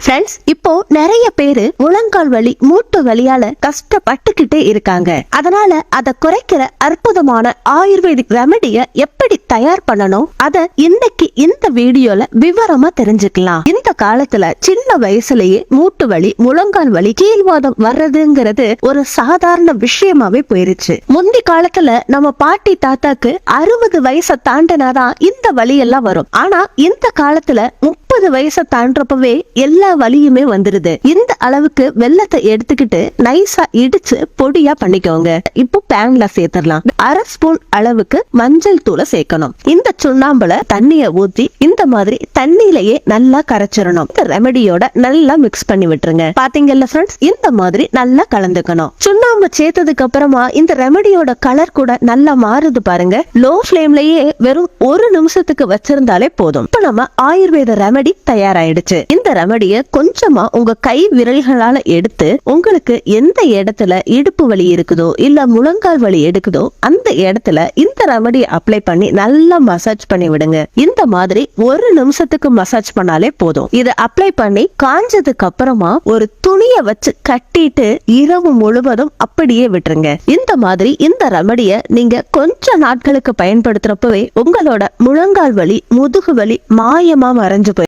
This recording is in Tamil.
ஃப்ரெண்ட்ஸ், இப்போ நிறைய பேரு முழங்கால் வலி மூட்டு வலியால கஷ்டப்பட்டுக்கிட்டே இருக்காங்க. அதனால அதை குறைக்கிற அற்புதமான ஆயுர்வேதிக் ரெமடிய எப்படி தயார் பண்ணணும் அத இன்னைக்கு இந்த வீடியோல விவரமா தெரிஞ்சுக்கலாம். இந்த காலத்துல சின்ன வயசுலயே மூட்டு வலி முழங்கால் வலி கீழ்வாதம் வர்றதுங்கிறது ஒரு சாதாரண விஷயமாவே போயிருச்சு. முந்தி காலத்துல நம்ம பாட்டி தாத்தாக்கு 60 வயசை தாண்டினாதான் இந்த வலி எல்லாம் வரும். ஆனா இந்த காலத்துல 30 வயசை தாண்டப்பவே எல்லா வலியுமே வந்துருது. இந்த அளவுக்கு வெல்லத்தை எடுத்துக்கிட்டு நைஸா இடிச்சு பொடியா பண்ணிக்கோங்க. இப்போ பேன்ல சேர்த்துடலாம். 1/2 ஸ்பூன் அளவுக்கு மஞ்சள் தூளை சேர்க்கணும். இந்த சுண்ணாம்புல தண்ணிய ஊத்தி இந்த மாதிரி தண்ணியிலேயே நல்லா கரைச்சிடணும். இந்த ரெமடியோட நல்லா மிக்ஸ் பண்ணி விட்டுருங்க. பாத்தீங்கல்ல ஃப்ரெண்ட்ஸ், இந்த மாதிரி நல்லா கலந்துக்கணும். சுண்ணாம்பு சேர்த்ததுக்கு அப்புறமா இந்த ரெமடியோட கலர் கூட நல்லா மாறுது பாருங்க. லோ ஃபிளேம்லயே வெறும் 1 நிமிஷத்துக்கு வச்சிருந்தாலே போதும். இப்ப நம்ம ஆயுர்வேத ரெமடி தயாராயிடுச்சு. இந்த ரெமடிய கொஞ்சமா உங்க கை விரல்களால எடுத்து உங்களுக்கு எந்த இடத்துல இடுப்பு வலி இருக்குதோ இல்ல முழங்கால் வலி எடுக்குதோ அந்த இடத்துல இந்த ரெமடியை அப்ளை பண்ணி நல்லா மசாஜ் பண்ணி விடுங்க. இந்த மாதிரி 1 நிமிஷத்துக்கு மசாஜ் பண்ணாலே போதும். இதை அப்ளை பண்ணி காஞ்சதுக்கு அப்புறமா ஒரு துணியை வச்சு கட்டிட்டு இரவு முழுவதும் அப்படியே விட்டுருங்க. இந்த மாதிரி இந்த ரெமடிய நீங்க கொஞ்ச நாட்களுக்கு பயன்படுத்துறப்பவே உங்களோட முழங்கால் வலி முதுகு வலி மாயமா மறைஞ்சு போய்